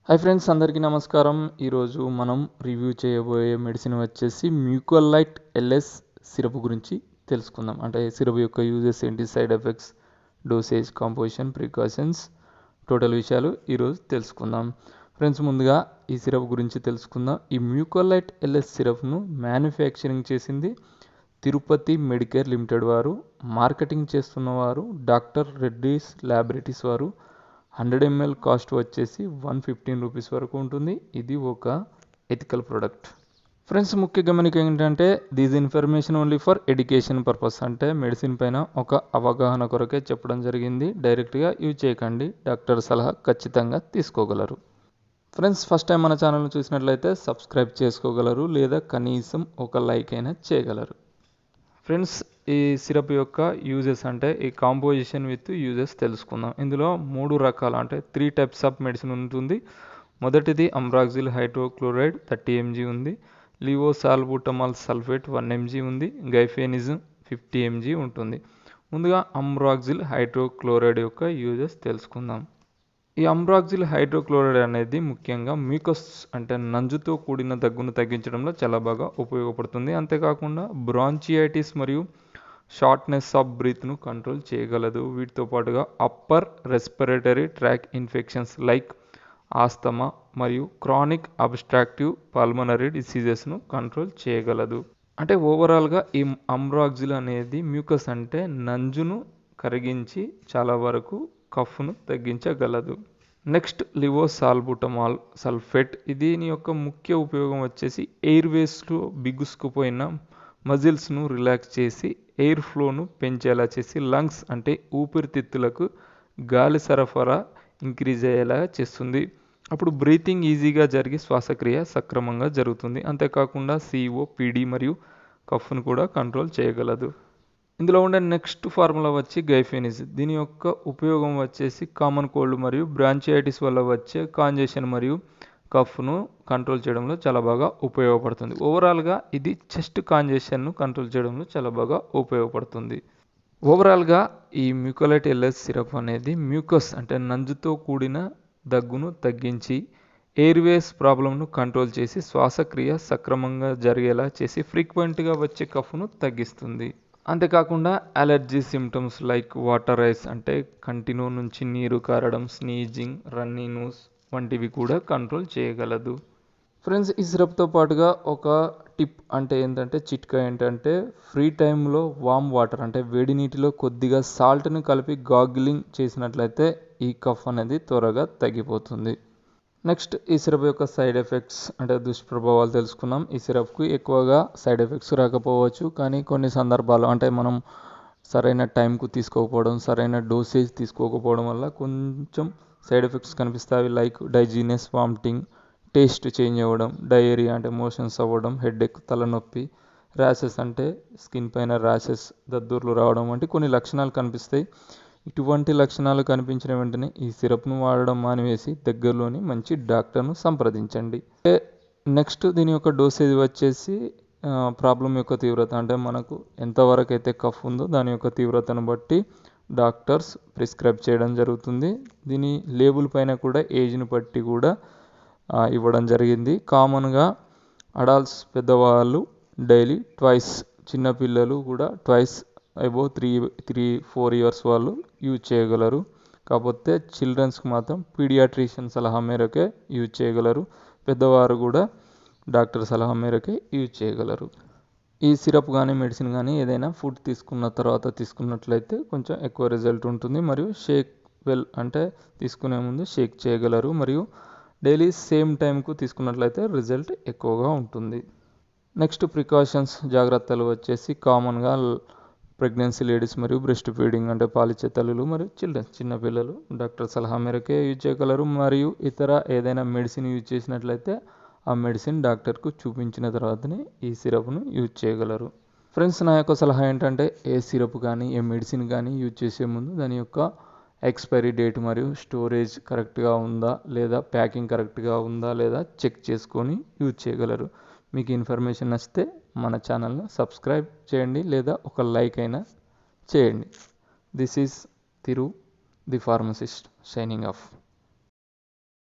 Hi friends, అందరికీ నమస్కారం. ఈరోజు మనం రివ్యూ చేయబోయే మెడిసిన్ వచ్చేసి మ్యూకోలైట్ ఎల్ఎస్ సిరప్ గురించి తెలుసుకుందాం. అంటే సిరప్ యొక్క యూజెస్ ఏంటి, side effects, dosage, composition, precautions, total విషయాలు ఈరోజు తెలుసుకుందాం. ఫ్రెండ్స్, ముందుగా ఈ సిరప్ గురించి తెలుసుకుందాం. ఈ మ్యూకోలైట్ ఎల్ఎస్ సిరప్ను మ్యానుఫ్యాక్చరింగ్ చేసింది తిరుపతి మెడికేర్ లిమిటెడ్ వారు. మార్కెటింగ్ చేస్తున్నవారు డాక్టర్ రెడ్డీస్ ల్యాబొరేటరీస్ వారు. 100 ml కాస్ట్ వచ్చేసి 115 రూపీస్ వరకు ఉంటుంది. ఇది ఒక ఎథికల్ ప్రోడక్ట్. ఫ్రెండ్స్, ముఖ్య గమనిక ఏంటంటే these information only for education purpose. అంటే మెడిసిన్ పైన ఒక అవగాహన కొరకే చెప్పడం జరిగింది. డైరెక్ట్గా యూజ్ చేయకండి. డాక్టర్ సలహా ఖచ్చితంగా తీసుకోగలరు. ఫ్రెండ్స్, ఫస్ట్ టైం మన ఛానల్ని చూసినట్లయితే సబ్స్క్రైబ్ చేసుకోగలరు, లేదా కనీసం ఒక లైక్ అయినా చేయగలరు. ఫ్రెండ్స్, ఈ సిరప్ యొక్క యూజెస్ అంటే ఈ కాంపోజిషన్ విత్ యూజెస్ తెలుసుకుందాం. ఇందులో 3 రకాలు అంటే 3 టైప్స్ ఆఫ్ మెడిసిన్ ఉంటుంది. మొదటిది అమ్రాక్సిల్ హైడ్రోక్లోరైడ్ 30 mg ఉంది. లివోసాల్బుటమాల్ సల్ఫేట్ 1 mg ఉంది. గైఫెనిజం 50 mg ఉంటుంది. ముందుగా అమ్రాక్సిల్ హైడ్రోక్లోరైడ్ యొక్క యూజెస్ తెలుసుకుందాం. ఈ అమ్రాక్సిల్ హైడ్రోక్లోరైడ్ అనేది ముఖ్యంగా మ్యూకస్ అంటే నంజుతో కూడిన దగ్గును తగ్గించడంలో చాలా బాగా ఉపయోగపడుతుంది. అంతేకాకుండా బ్రాంచియాటిస్ మరియు షార్ట్నెస్ ఆఫ్ బ్రీత్ను కంట్రోల్ చేయగలదు. వీటితో పాటుగా upper respiratory tract infections like asthma మరియు క్రానిక్ అబ్స్ట్రాక్టివ్ పల్మనరీ డిసీజెస్ను కంట్రోల్ చేయగలదు. అంటే ఓవరాల్గా ఈ అమ్రాక్సిల్ అనేది మ్యూకస్ అంటే నంజును కరిగించి చాలా వరకు కఫ్ను తగ్గించగలదు. Next లివోసాల్బుటమాల్ sulphate. దీని యొక్క ముఖ్య ఉపయోగం వచ్చేసి ఎయిర్వేస్లో బిగుసుకుపోయిన మజిల్స్ను రిలాక్స్ చేసి ఎయిర్ ఫ్లోను పెంచేలా చేసి లంగ్స్ అంటే ఊపిరితిత్తులకు గాలి సరఫరా ఇంక్రీజ్ అయ్యేలా చేస్తుంది. అప్పుడు బ్రీతింగ్ ఈజీగా జరిగి శ్వాసక్రియ సక్రమంగా జరుగుతుంది. అంతేకాకుండా COPD మరియు కఫ్ను కూడా కంట్రోల్ చేయగలదు. ఇందులో ఉండే నెక్స్ట్ ఫార్ములా వచ్చి గైఫెనిజ్. దీని యొక్క ఉపయోగం వచ్చేసి కామన్ కోల్డ్ మరియు బ్రాంచియాటిస్ వల్ల వచ్చే కాంజెషన్ మరియు కఫ్ను కంట్రోల్ చేయడంలో చాలా బాగా ఉపయోగపడుతుంది. ఓవరాల్గా ఇది చెస్ట్ కాంజెషన్ను కంట్రోల్ చేయడంలో చాలా బాగా ఉపయోగపడుతుంది. ఓవరాల్గా ఈ మ్యూకోలైట్ ఎల్ఎస్ సిరప్ అనేది మ్యూకస్ అంటే నంజుతో కూడిన దగ్గును తగ్గించి ఎయిర్వేస్ ప్రాబ్లంను కంట్రోల్ చేసి శ్వాసక్రియ సక్రమంగా జరిగేలా చేసి ఫ్రీక్వెంట్గా వచ్చే కఫ్ను తగ్గిస్తుంది. అంతేకాకుండా allergy symptoms like water ice అంటే కంటిలో నుంచి నీరు కారడం, స్నీజింగ్, రన్నీ నోస్ వంటివి కూడా కంట్రోల్ చేయగలదు. ఫ్రెండ్స్, ఈ సిరప్తో పాటుగా ఒక టిప్ అంటే ఏంటంటే చిట్కా ఏంటంటే ఫ్రీ టైంలో వామ్ వాటర్ అంటే వేడి నీటిలో కొద్దిగా సాల్ట్ని కలిపి గాగ్లింగ్ చేసినట్లయితే ఈ కఫ్ అనేది త్వరగా తగ్గిపోతుంది. నెక్స్ట్, ఈ సిరప్ యొక్క సైడ్ ఎఫెక్ట్స్ అంటే దుష్ప్రభావాలు తెలుసుకున్నాం. ఈ సిరప్కి ఎక్కువగా సైడ్ ఎఫెక్ట్స్ రాకపోవచ్చు, కానీ కొన్ని సందర్భాలు అంటే మనం సరైన టైంకు తీసుకోకపోవడం, సరైన డోసేజ్ తీసుకోకపోవడం వల్ల కొంచెం సైడ్ ఎఫెక్ట్స్ కనిపిస్తాయి. లైక్ డైజీనెస్, వామిటింగ్, టేస్ట్ చేంజ్ అవ్వడం, డయేరియా అంటే మోషన్స్ అవ్వడం, హెడేక్, తలనొప్పి, ర్యాషెస్ అంటే స్కిన్ పైన ర్యాషెస్, దద్దుర్లు రావడం వంటి కొన్ని లక్షణాలు కనిపిస్తాయి. ఇటువంటి లక్షణాలు కనిపించిన వెంటనే ఈ సిరప్ను వాడడం మానివేసి దగ్గరలోని మంచి డాక్టర్ను సంప్రదించండి. నెక్స్ట్, దీని యొక్క డోసేజ్ వచ్చేసి ప్రాబ్లం యొక్క తీవ్రత అంటే మనకు ఎంతవరకు అయితే కఫ్ ఉందో దాని యొక్క తీవ్రతను బట్టి డాక్టర్స్ ప్రిస్క్రైబ్ చేయడం జరుగుతుంది. దీని లేబుల్ పైన కూడా ఏజ్ని బట్టి కూడా ఇవ్వడం జరిగింది. కామన్గా అడల్ట్స్ పెద్దవాళ్ళు డైలీ ట్వైస్, చిన్నపిల్లలు కూడా ట్వైస్, అబోవ్ 3-4 years వాళ్ళు యూజ్ చేయగలరు. కాకపోతే చిల్డ్రన్స్కి మాత్రం పీడియాట్రిషియన్ సలహా మేరకే యూజ్ చేయగలరు. పెద్దవారు కూడా డాక్టర్ సలహా మేరకే యూజ్ చేయగలరు. ఈ సిరప్ కానీ మెడిసిన్ కానీ ఏదైనా ఫుడ్ తీసుకున్న తర్వాత తీసుకున్నట్లయితే కొంచెం ఎక్కువ రిజల్ట్ ఉంటుంది. మరియు షేక్ వెల్ అంటే తీసుకునే ముందు షేక్ చేయగలరు. మరియు డైలీ సేమ్ టైంకు తీసుకున్నట్లయితే రిజల్ట్ ఎక్కువగా ఉంటుంది. నెక్స్ట్, ప్రికాషన్స్ జాగ్రత్తలు వచ్చేసి కామన్గా ప్రెగ్నెన్సీ లేడీస్ మరియు బ్రెస్ట్ ఫీడింగ్ అంటే పాలిచ్చే తల్లులు మరియు చిన్నపిల్లలు డాక్టర్ సలహా మేరకే యూజ్ చేయగలరు. మరియు ఇతర ఏదైనా మెడిసిన్ యూజ్ చేసినట్లయితే ఆ మెడిసిన్ డాక్టర్కు చూపించిన తర్వాతనే ఈ సిరప్ను యూజ్ చేయగలరు. ఫ్రెండ్స్, నా యొక్క సలహా ఏంటంటే ఏ సిరప్ కానీ ఏ మెడిసిన్ కానీ యూజ్ చేసే ముందు దాని యొక్క ఎక్స్పైరీ డేట్ మరియు స్టోరేజ్ కరెక్ట్గా ఉందా లేదా ప్యాకింగ్ కరెక్ట్గా ఉందా లేదా చెక్ చేసుకొని యూజ్ చేయగలరు. మీకు ఇన్ఫర్మేషన్ నచ్చితే మన ఛానల్ను సబ్స్క్రైబ్ చేయండి, లేదా ఒక లైక్ అయినా చేయండి. This is Thiru the pharmacist signing of.